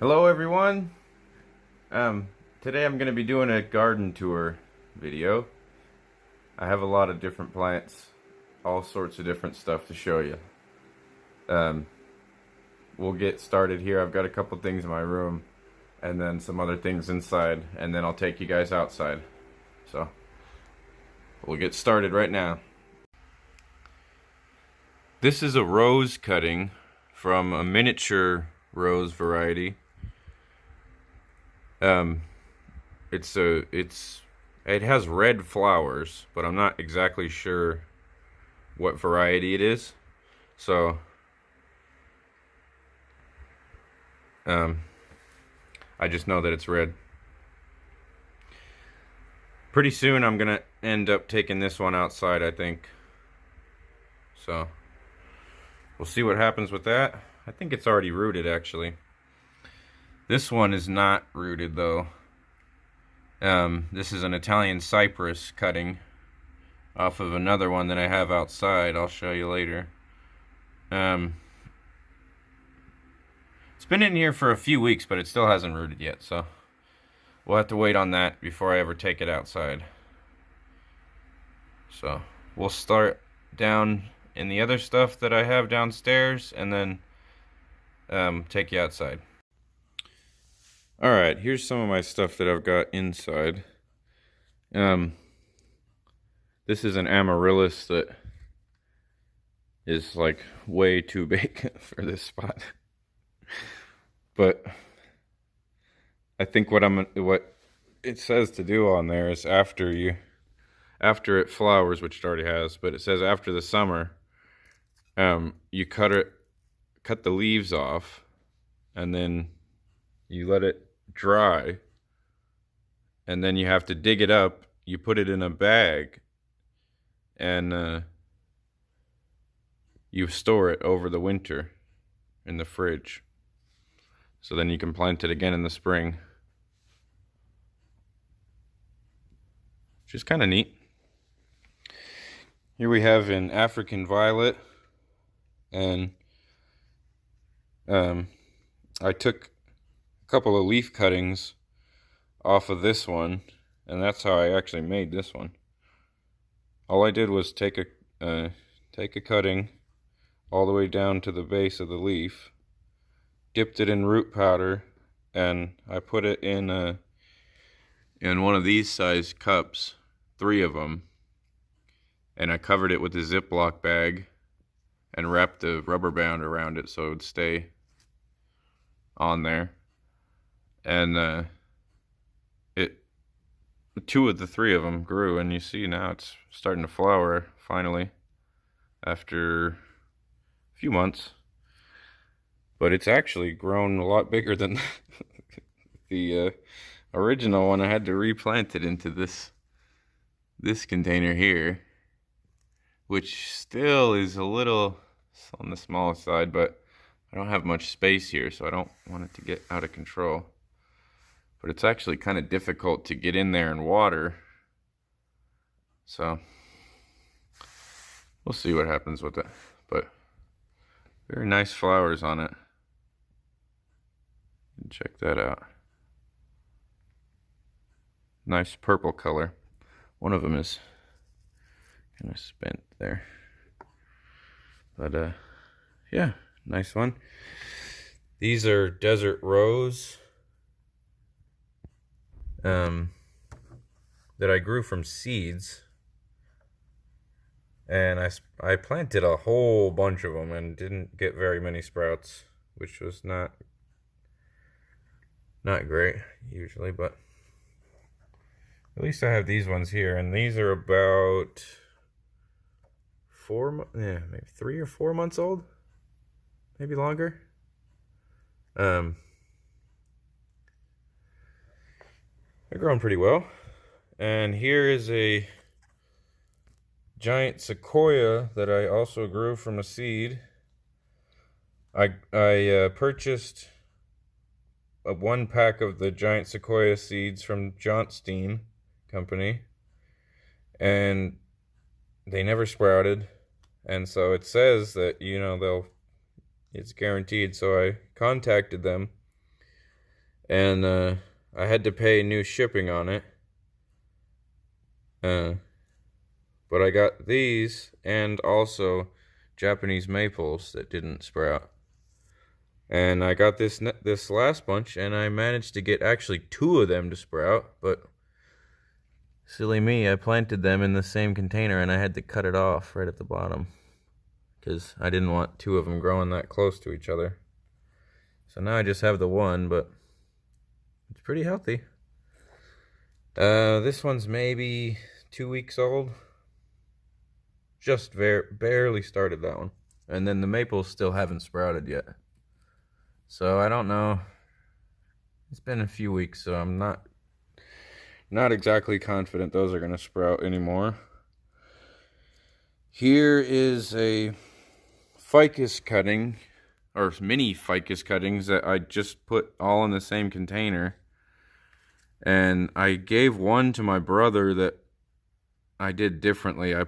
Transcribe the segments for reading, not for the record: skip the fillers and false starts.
Hello everyone. Today I'm going to be doing a garden tour video. I have a lot of different plants, all sorts of different stuff to show you. We'll get started here. I've got a couple things in my room and then some other things inside, and then I'll take you guys outside. So we'll get started right now. This is a rose cutting from a miniature rose variety. It has red flowers, but I'm not exactly sure what variety it is. So I just know that it's red. Pretty soon I'm gonna end up taking this one outside, I think. So we'll see what happens with that. I think it's already rooted, actually. This one is not rooted though. This is an Italian Cypress cutting off of another one that I have outside. I'll show you later. It's been in here for a few weeks, but it still hasn't rooted yet, so we'll have to wait on that before I ever take it outside. So we'll start down in the other stuff that I have downstairs and then take you outside. Alright, here's some of my stuff that I've got inside. This is an Amaryllis that is like way too big for this spot. But I think what it says to do on there is after it flowers, which it already has, but it says after the summer, you cut the leaves off, and then you let it dry, and then you have to dig it up. You put it in a bag, and you store it over the winter in the fridge, so then you can plant it again in the spring, which is kind of neat. Here we have an African violet, and I took a couple of leaf cuttings off of this one, and that's how I actually made this one. All I did was take a cutting all the way down to the base of the leaf, dipped it in root powder, and I put it in one of these size cups, 3 of them, and I covered it with a Ziploc bag and wrapped the rubber band around it so it would stay on there. And 2 of the 3 of them grew, and you see now it's starting to flower finally after a few months. But it's actually grown a lot bigger than the original one. I had to replant it into this container here, which still is a little on the small side, but I don't have much space here, so I don't want it to get out of control. But it's actually kind of difficult to get in there and water, so we'll see what happens with it. But very nice flowers on it. Check that out. Nice purple color. One of them is kind of spent there, but yeah, nice one. These are desert rose that I grew from seeds, and I planted a whole bunch of them and didn't get very many sprouts, which was not great usually, but at least I have these ones here, and these are about maybe 3 or 4 months old, maybe longer. They're growing pretty well. And here is a giant sequoia that I also grew from a seed. I purchased 1 pack of the giant sequoia seeds from Johnston Company, and they never sprouted. And so it says that, you know, it's guaranteed. So I contacted them And I had to pay new shipping on it. But I got these and also Japanese maples that didn't sprout. And I got this last bunch, and I managed to get actually 2 of them to sprout, but silly me, I planted them in the same container and I had to cut it off right at the bottom because I didn't want 2 of them growing that close to each other. So now I just have the one, but it's pretty healthy. This one's maybe 2 weeks old. Just barely started that one. And then the maples still haven't sprouted yet. So I don't know. It's been a few weeks, so I'm not exactly confident those are going to sprout anymore. Here is a ficus cutting, or mini ficus cuttings that I just put all in the same container. And I gave one to my brother that I did differently. I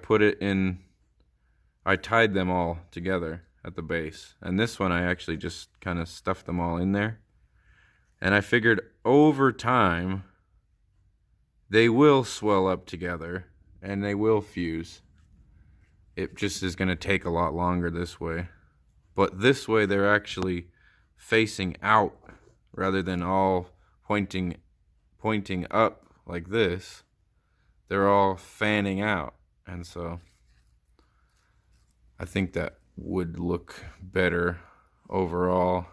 tied them all together at the base. And this one I actually just kind of stuffed them all in there. And I figured over time they will swell up together and they will fuse. It just is going to take a lot longer this way. But this way they're actually facing out rather than all pointing up like this. They're all fanning out. And so I think that would look better overall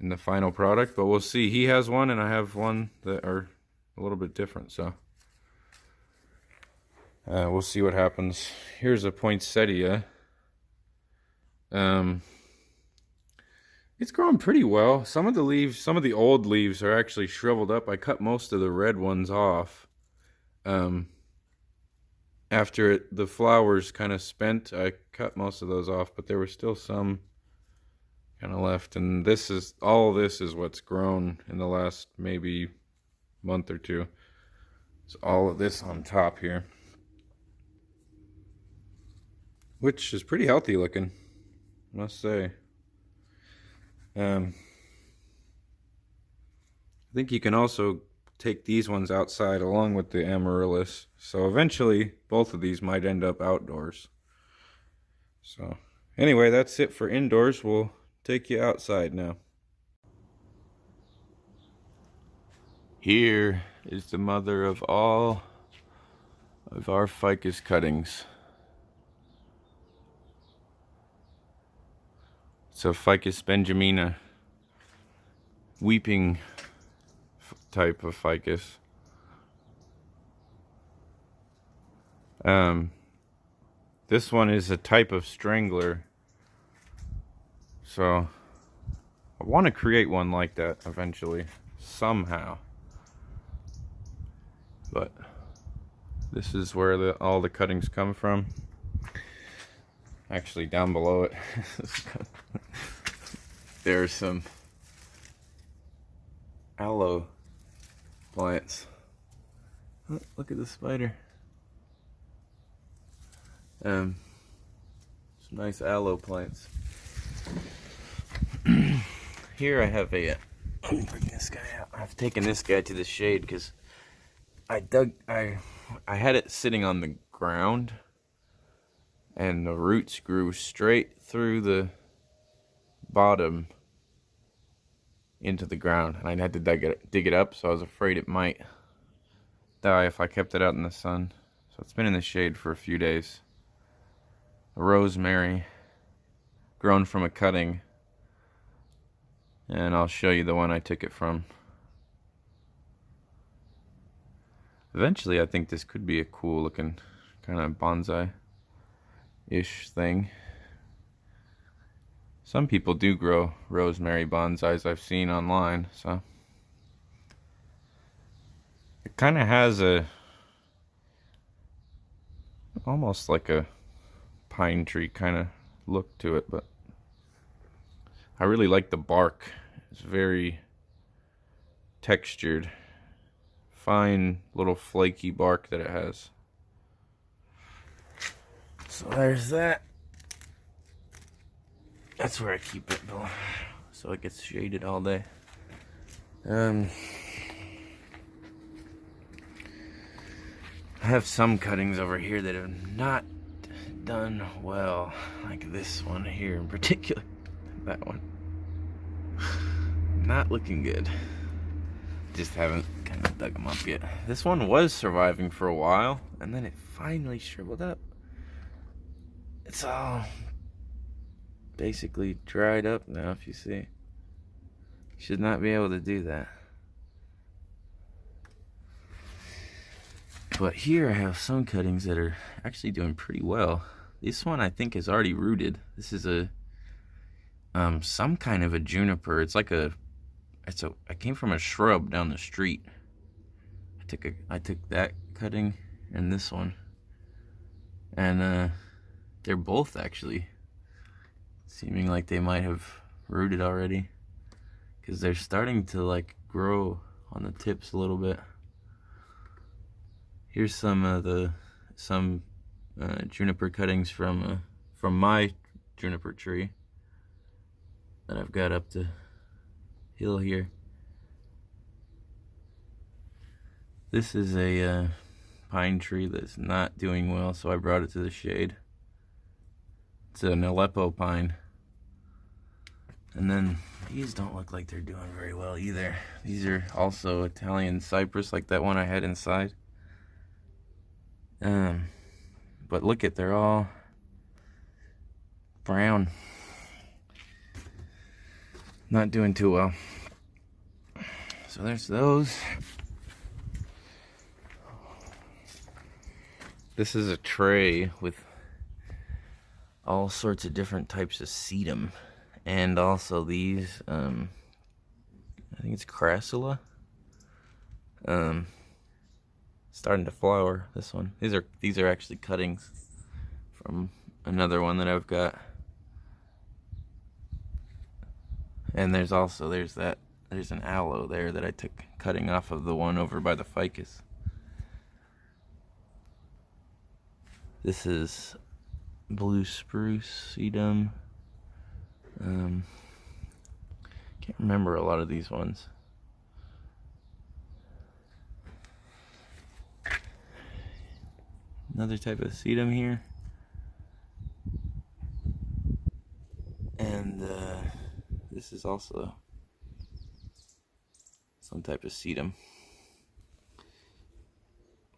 in the final product. But we'll see. He has one and I have one that are a little bit different. So we'll see what happens. Here's a poinsettia. It's growing pretty well. Some of the old leaves are actually shriveled up. I cut most of the red ones off. After the flowers kind of spent, I cut most of those off, but there were still some kind of left. And all this is what's grown in the last maybe month or two. It's all of this on top here, which is pretty healthy looking, I must say. I think you can also take these ones outside along with the Amaryllis. So eventually both of these might end up outdoors. So anyway, that's it for indoors. We'll take you outside now. Here is the mother of all of our ficus cuttings. It's a Ficus Benjamina, weeping type of ficus. This one is a type of strangler. So I want to create one like that eventually, somehow. But this is where all the cuttings come from. Actually, down below it, there's some aloe plants. Oh, look at the spider. Some nice aloe plants. Here I have let me bring this guy out. I've taken this guy to the shade because I had it sitting on the ground. And the roots grew straight through the bottom into the ground. And I had to dig it up, so I was afraid it might die if I kept it out in the sun. So it's been in the shade for a few days. A rosemary grown from a cutting. And I'll show you the one I took it from. Eventually, I think this could be a cool looking kind of bonsai-ish thing. Some people do grow rosemary bonsais I've seen online, so it kind of has almost like a pine tree kind of look to it, but I really like the bark. It's very textured, fine little flaky bark that it has. So there's that. That's where I keep it, so it gets shaded all day. I have some cuttings over here that have not done well, like this one here in particular. That one. Not looking good. Just haven't kind of dug them up yet. This one was surviving for a while, and then it finally shriveled up. It's all basically dried up now, if you see. Should not be able to do that. But here I have some cuttings that are actually doing pretty well. This one I think is already rooted. This is a some kind of a juniper. It's like I came from a shrub down the street. I took that cutting and this one, and they're both actually seeming like they might have rooted already, because they're starting to like grow on the tips a little bit. Here's some juniper cuttings from my juniper tree that I've got up the hill here. This is a pine tree that's not doing well, so I brought it to the shade. It's an Aleppo Pine. And then these don't look like they're doing very well either. These are also Italian Cypress, like that one I had inside. But look at, they're all brown. Not doing too well. So there's those. This is a tray with all sorts of different types of sedum, and also these I think it's Crassula, starting to flower. This one, these are actually cuttings from another one that I've got. And there's an aloe there that I took cutting off of the one over by the ficus. This is blue spruce, sedum. Can't remember a lot of these ones. Another type of sedum here. And this is also some type of sedum.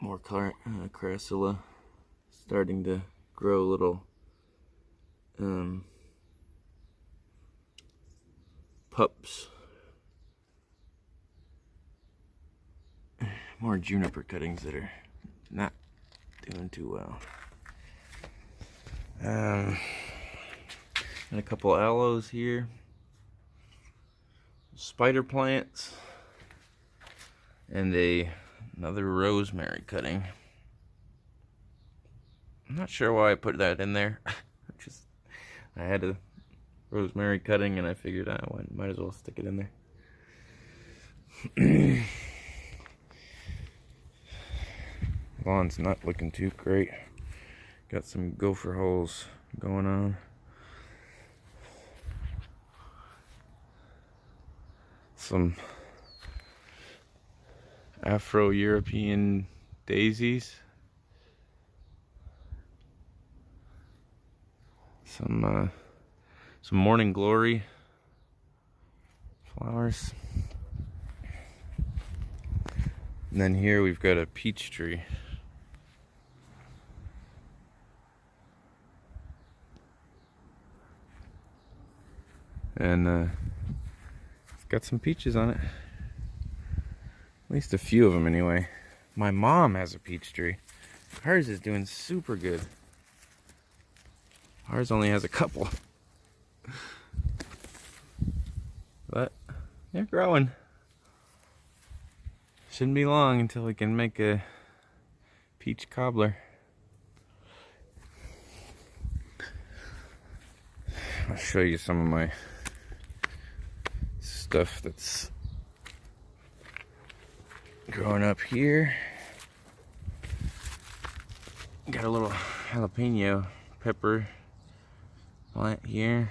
More Crassula, starting to grow little pups. More juniper cuttings that are not doing too well. And a couple aloes here. Spider plants. And another rosemary cutting. I'm not sure why I put that in there. I had a rosemary cutting and I figured I might as well stick it in there. Lawn's not looking too great. Got some gopher holes going on. Some Afro-European daisies. Some morning glory flowers. And then here we've got a peach tree. And it's got some peaches on it. At least a few of them anyway. My mom has a peach tree. Hers is doing super good. Ours only has a couple. But they're growing. Shouldn't be long until we can make a peach cobbler. I'll show you some of my stuff that's growing up here. Got a little jalapeno pepper plant here,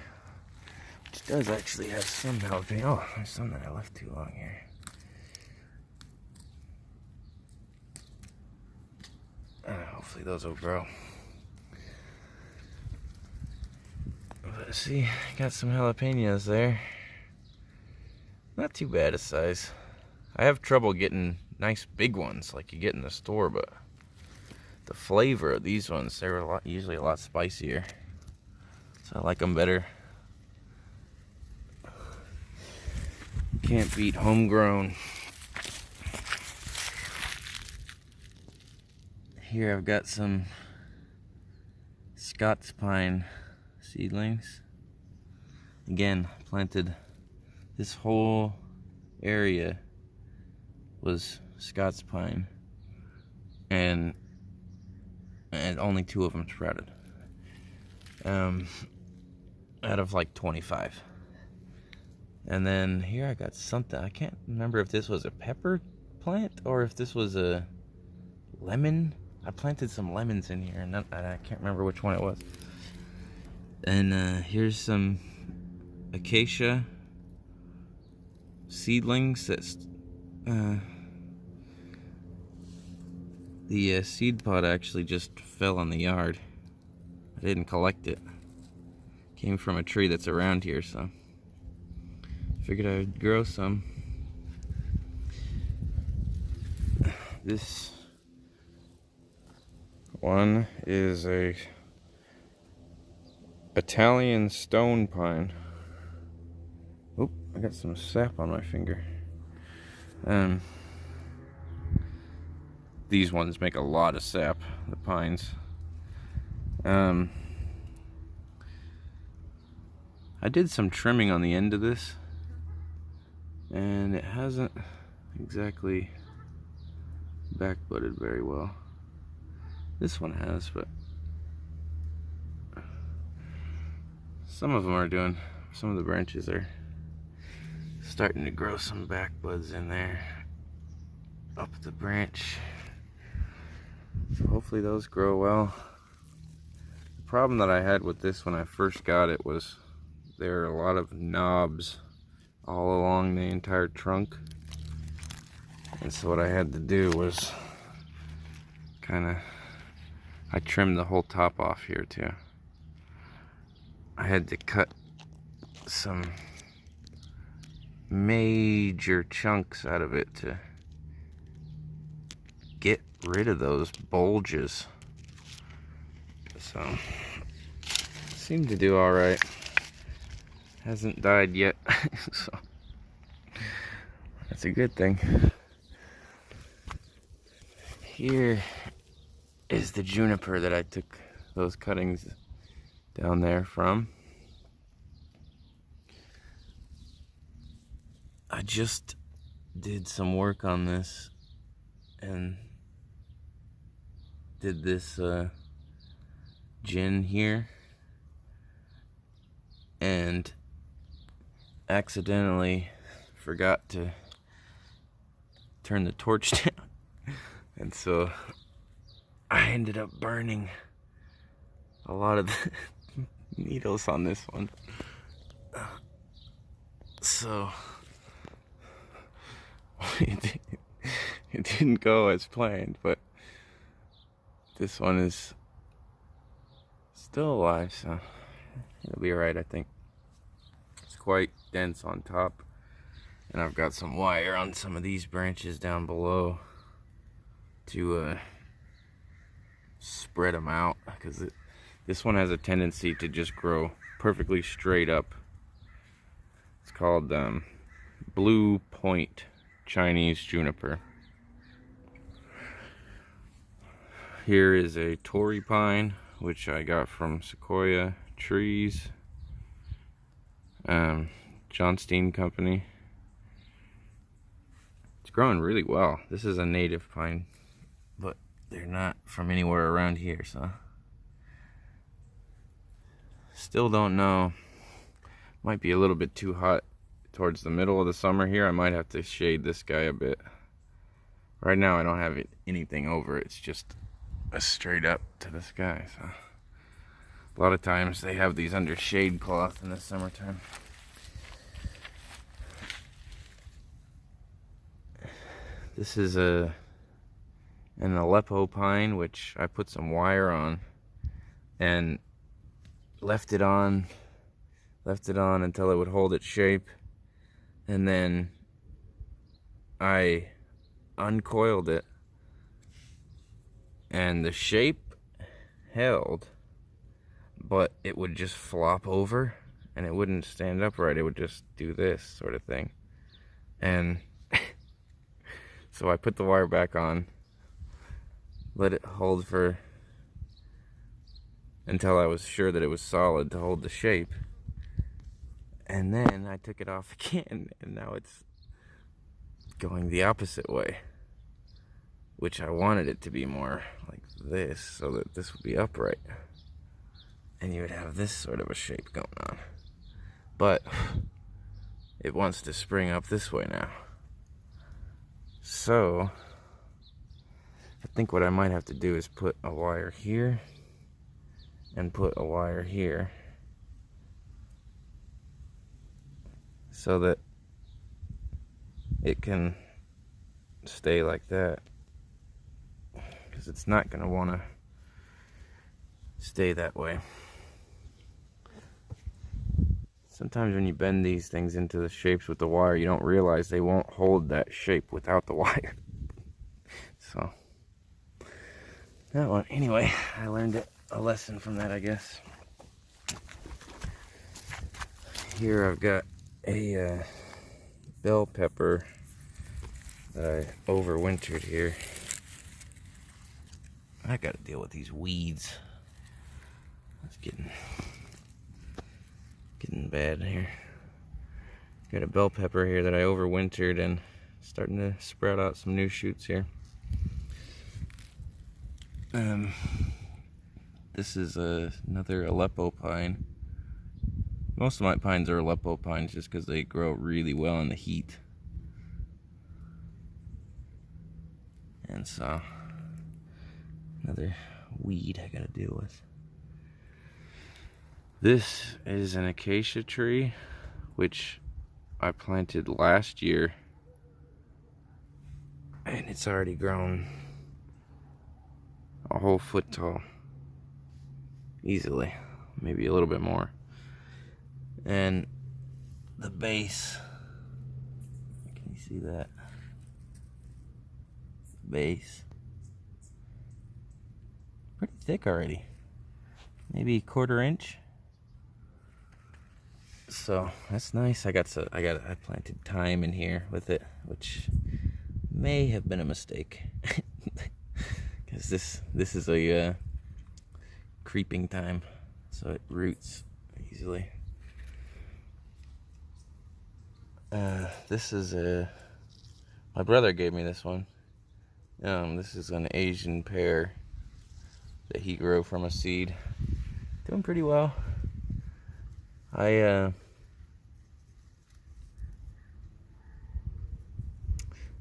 which does actually have some jalapeno. Oh, there's some that I left too long here. Hopefully those will grow. Let's see, got some jalapenos there. Not too bad a size. I have trouble getting nice big ones like you get in the store, but the flavor of these ones, they're usually a lot spicier. So I like them better. Can't beat homegrown. Here I've got some Scots Pine seedlings. Again, planted this whole area was Scots Pine, and only 2 of them sprouted out of like 25. And then here I got something, I can't remember if this was a pepper plant or if this was a lemon. I planted some lemons in here, and I can't remember which one it was. And here's some Acacia seedlings. That's the seed pod actually just fell on the yard. I didn't collect it. Came from a tree that's around here, so figured I'd grow some. This one is a Italian stone pine. Oop, I got some sap on my finger. These ones make a lot of sap, the pines. I did some trimming on the end of this, and it hasn't exactly back budded very well. This one has, but some of them are doing, some of the branches are starting to grow some back buds in there up the branch. So hopefully those grow well. The problem that I had with this when I first got it was there are a lot of knobs all along the entire trunk. And so what I had to do was I trimmed the whole top off here too. I had to cut some major chunks out of it to get rid of those bulges. So, seemed to do alright. Hasn't died yet, so that's a good thing. Here is the juniper that I took those cuttings down there from. I just did some work on this and did this gin here, and accidentally forgot to turn the torch down, and so I ended up burning a lot of the needles on this one. So it didn't go as planned, but this one is still alive, so it'll be alright, I think. It's quite dense on top, and I've got some wire on some of these branches down below to spread them out, because this one has a tendency to just grow perfectly straight up. It's called Blue Point Chinese Juniper. Here is a Torrey Pine, which I got from Sequoia trees, Johnstein Company. It's growing really well. This is a native pine, but they're not from anywhere around here, so still don't know. Might be a little bit too hot towards the middle of the summer here. I might have to shade this guy a bit. Right now I don't have anything over it. It's just a straight up to the sky, so a lot of times they have these under shade cloth in the summertime. This is a an Aleppo Pine, which I put some wire on and left it on until it would hold its shape, and then I uncoiled it and the shape held, but it would just flop over and it wouldn't stand upright. It would just do this sort of thing. And so I put the wire back on, let it hold for until I was sure that it was solid to hold the shape, and then I took it off again, and now it's going the opposite way, which I wanted it to be more like this, so that this would be upright and you would have this sort of a shape going on. But it wants to spring up this way now. So I think what I might have to do is put a wire here and put a wire here, so that it can stay like that, because it's not going to want to stay that way. Sometimes when you bend these things into the shapes with the wire, you don't realize they won't hold that shape without the wire. So that one, anyway, I learned a lesson from that, I guess. Here I've got a bell pepper that I overwintered here. I gotta deal with these weeds. It's getting bad here. Got a bell pepper here that I overwintered and starting to sprout out some new shoots here. This is another Aleppo pine. Most of my pines are Aleppo pines just because they grow really well in the heat. And so, another weed I gotta deal with. This is an acacia tree, which I planted last year, and it's already grown a whole foot tall. Easily, maybe a little bit more. And the base, can you see that? Base, pretty thick already, maybe a 1/4 inch. So that's nice. I planted thyme in here with it, which may have been a mistake, because this is a creeping thyme, so it roots easily. This is my brother gave me this one. This is an Asian pear that he grew from a seed. Doing pretty well. I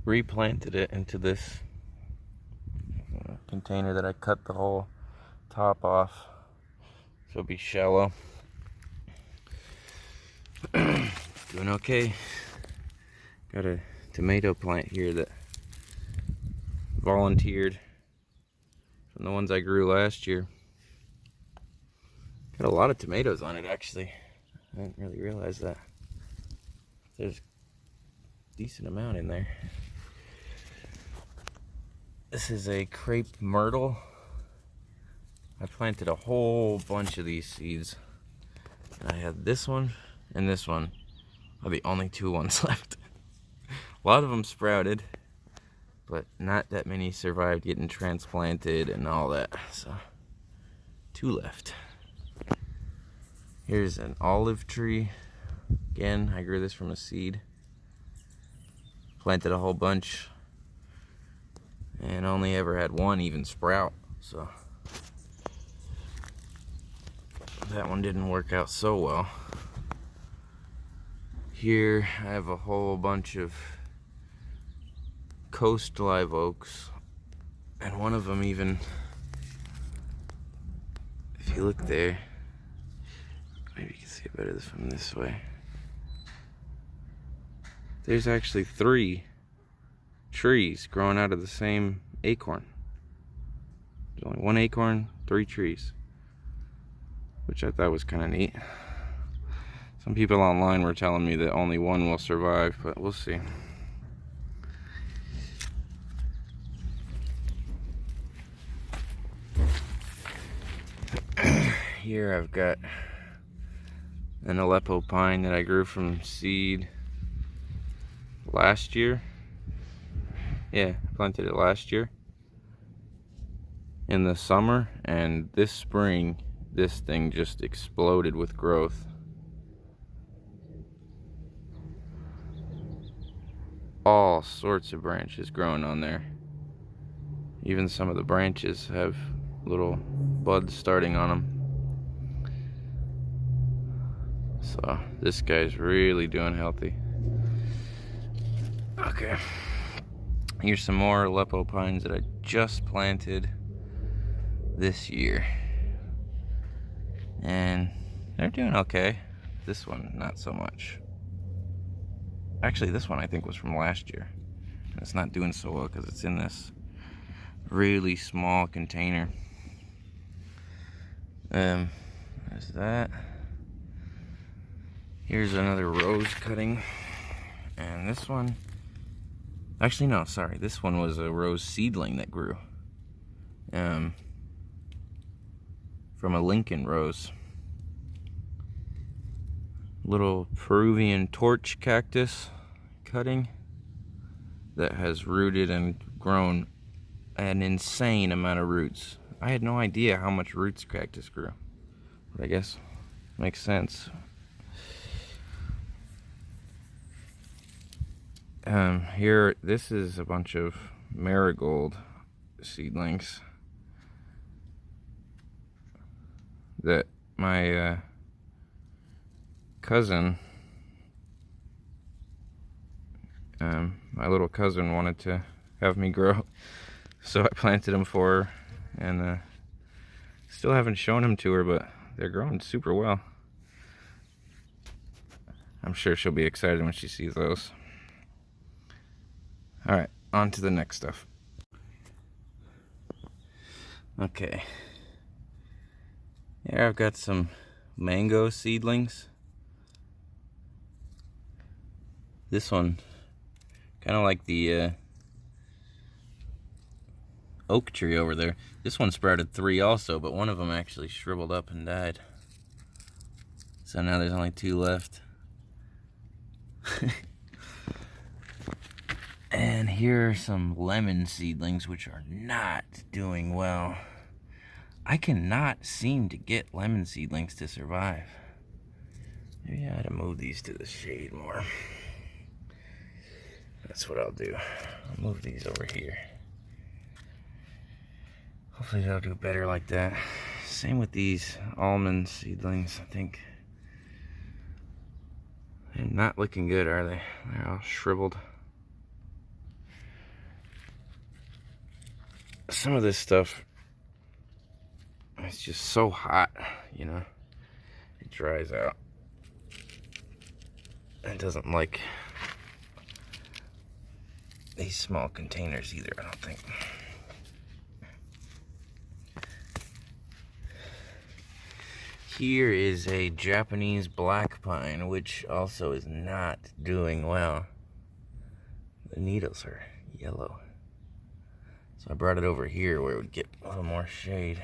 replanted it into this container that I cut the whole top off, so it'll be shallow. Doing okay. Got a tomato plant here that volunteered from the ones I grew last year. Got a lot of tomatoes on it, actually. I didn't really realize that. There's a decent amount in there. This is a crepe myrtle. I planted a whole bunch of these seeds. And I had this one and this one are the only 2 ones left. A lot of them sprouted, but not that many survived getting transplanted and all that. So 2 left. Here's an olive tree. Again, I grew this from a seed. Planted a whole bunch and only ever had 1 even sprout. So that one didn't work out so well. Here I have a whole bunch of coast live oaks, and one of them even, if you look there, maybe you can see it better from this way, there's actually 3 trees growing out of the same acorn. There's only one acorn, 3 trees, which I thought was kind of neat. Some people online were telling me that only one will survive, but we'll see. Here I've got an Aleppo Pine that I grew from seed last year. Yeah, I planted it last year in the summer, and this spring this thing just exploded with growth. All sorts of branches growing on there. Even some of the branches have little buds starting on them. So this guy's really doing healthy. Okay, here's some more Aleppo Pines that I just planted this year, and they're doing okay. This one not so much. Actually, this one I think was from last year. It's not doing so well because it's in this really small container. There's that. Here's another rose cutting, and this one, actually no, sorry, this one was a rose seedling that grew from a Lincoln rose. Little Peruvian torch cactus cutting that has rooted and grown an insane amount of roots. I had no idea how much roots cactus grew, but I guess it makes sense. Here, this is a bunch of marigold seedlings that my cousin, my little cousin wanted to have me grow, so I planted them for her, and still haven't shown them to her, but they're growing super well. I'm sure she'll be excited when she sees those. Alright, on to the next stuff. Okay. Here I've got some mango seedlings. This one, kind of like the oak tree over there. This one sprouted 3 also, but one of them actually shriveled up and died. So now there's only 2 left. And here are some lemon seedlings, which are not doing well. I cannot seem to get lemon seedlings to survive. Maybe I ought to move these to the shade more. That's what I'll do. I'll move these over here. Hopefully they'll do better like that. Same with these almond seedlings, I think. They're not looking good, are they? They're all shriveled. Some of this stuff, it's just so hot, you know, it dries out. It doesn't like these small containers either, I don't think. Here is a Japanese black pine, which also is not doing well. The needles are yellow. So I brought it over here where it would get a little more shade.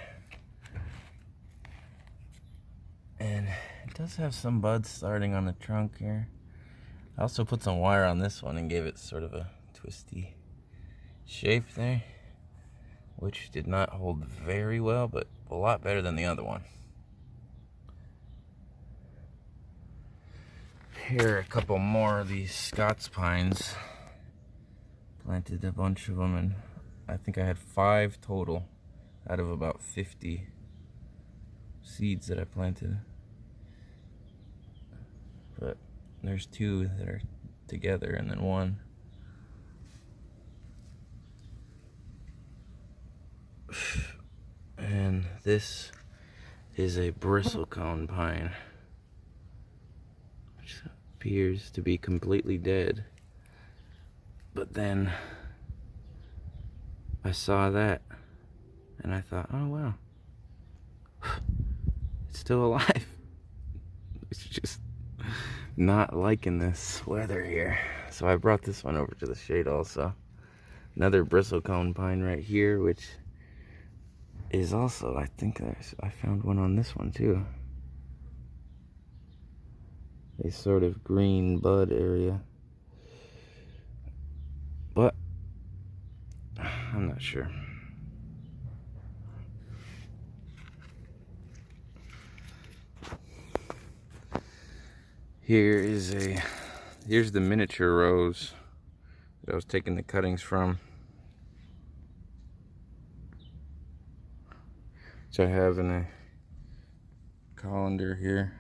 And it does have some buds starting on the trunk here. I also put some wire on this one and gave it sort of a twisty shape there, which did not hold very well, but a lot better than the other one. Here are a couple more of these Scots Pines. Planted a bunch of them, and I think I had 5 total out of about 50 seeds that I planted. But there's 2 that are together, and then 1. And this is a Bristlecone pine, which appears to be completely dead. But then I saw that, And I thought, oh wow, it's still alive. It's just not liking this weather here. So I brought this one over to the shade also. Another bristlecone pine right here, which is also, I think I found one on this one too. A sort of green bud area. But I'm not sure. Here's the miniature rose that I was taking the cuttings from, which I have in a colander here.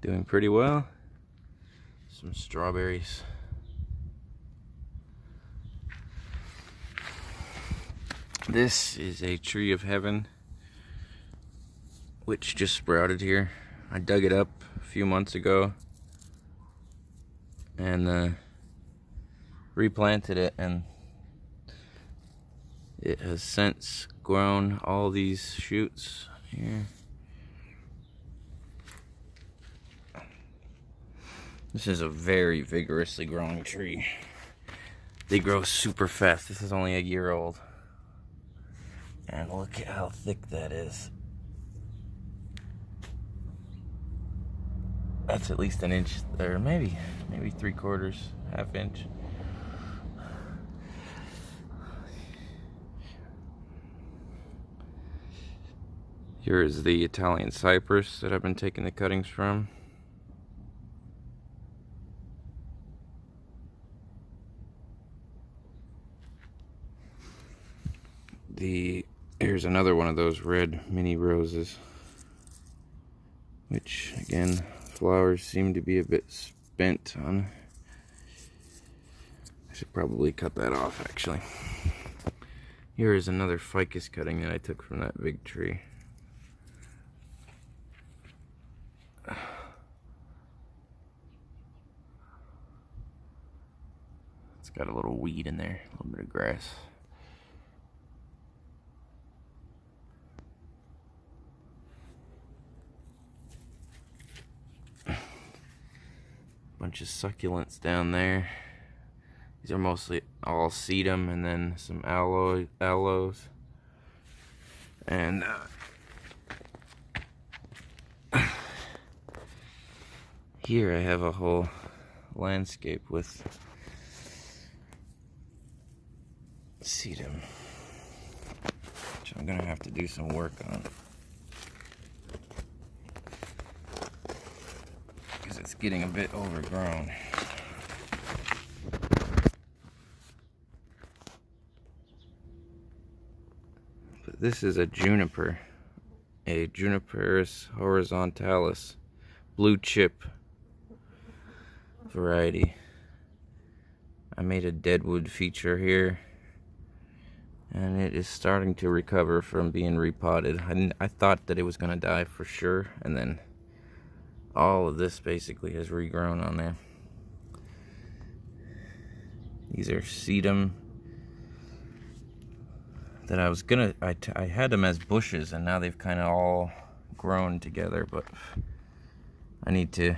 Doing pretty well. Some strawberries. This is a tree of heaven, which just sprouted here. I dug it up a few months ago and replanted it, and it has since grown all these shoots here. This is a very vigorously growing tree. They grow super fast. This is only a year old. And look at how thick that is. That's at least an inch, or maybe 3/4, ½ inch. Here is the Italian cypress that I've been taking the cuttings from. Here's another one of those red mini roses, which again, flowers seem to be a bit spent on. I should probably cut that off actually. Here is another ficus cutting that I took from that big tree. It's got a little weed in there, a little bit of grass. Bunch of succulents down there. These are mostly all sedum, and then some aloes. And here I have a whole landscape with sedum, which I'm gonna have to do some work on. It's getting a bit overgrown. But this is a juniper, a Juniperus horizontalis, blue chip variety. I made a deadwood feature here, and it is starting to recover from being repotted. I thought that it was going to die for sure, and then all of this basically has regrown on there. These are sedum that I was gonna, I had them as bushes, and now they've kind of all grown together, but I need to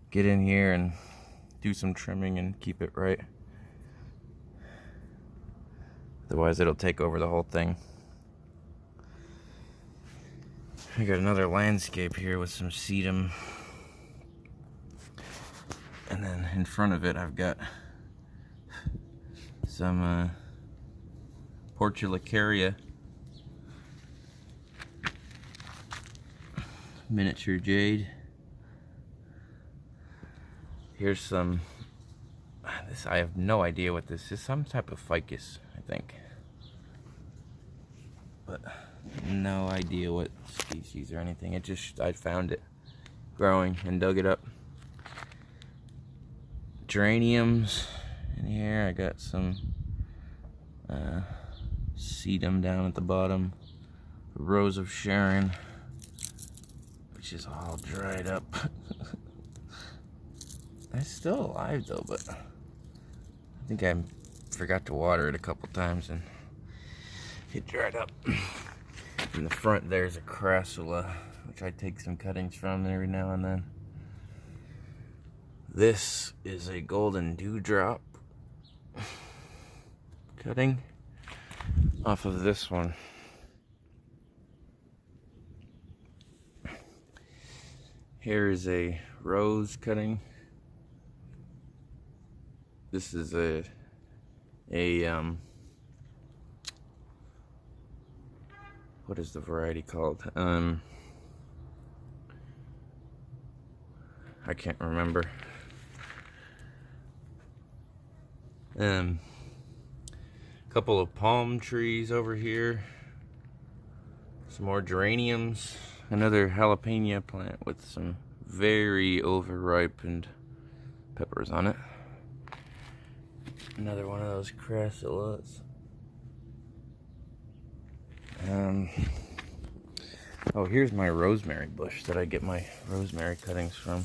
get in here and do some trimming and keep it right. Otherwise it'll take over the whole thing. I got another landscape here with some sedum, and then in front of it I've got some Portulicaria miniature jade. Here's some, this, I have no idea what this is. Some type of ficus, I think, but no idea what species or anything. It just, I found it growing and dug it up. Geraniums in here. I got some sedum down at the bottom. Rose of Sharon, which is all dried up. It's still alive though, but I think I forgot to water it a couple times and it dried up. In the front there's a Crassula, which I take some cuttings from every now and then. This is a golden dewdrop cutting off of this one. Here is a rose cutting. This is a what is the variety called? I can't remember. Couple of palm trees over here. Some more geraniums. Another jalapeno plant with some very overripened peppers on it. Another one of those crassulas. Oh, here's my rosemary bush that I get my rosemary cuttings from.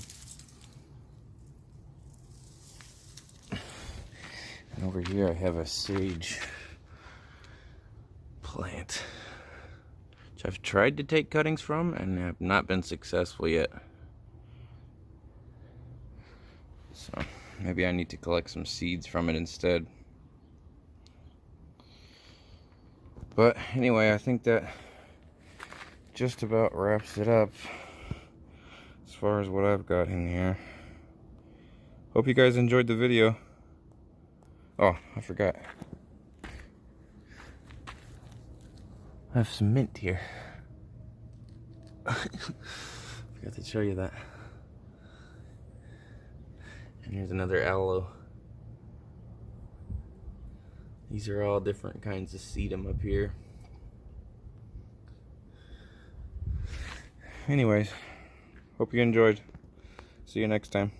And over here I have a sage plant, which I've tried to take cuttings from and have not been successful yet. So maybe I need to collect some seeds from it instead. But anyway, I think that just about wraps it up as far as what I've got in here. Hope you guys enjoyed the video. Oh, I forgot. I have some mint here. Forgot to show you that. And here's another aloe. These are all different kinds of sedum up here. Anyways, hope you enjoyed. See you next time.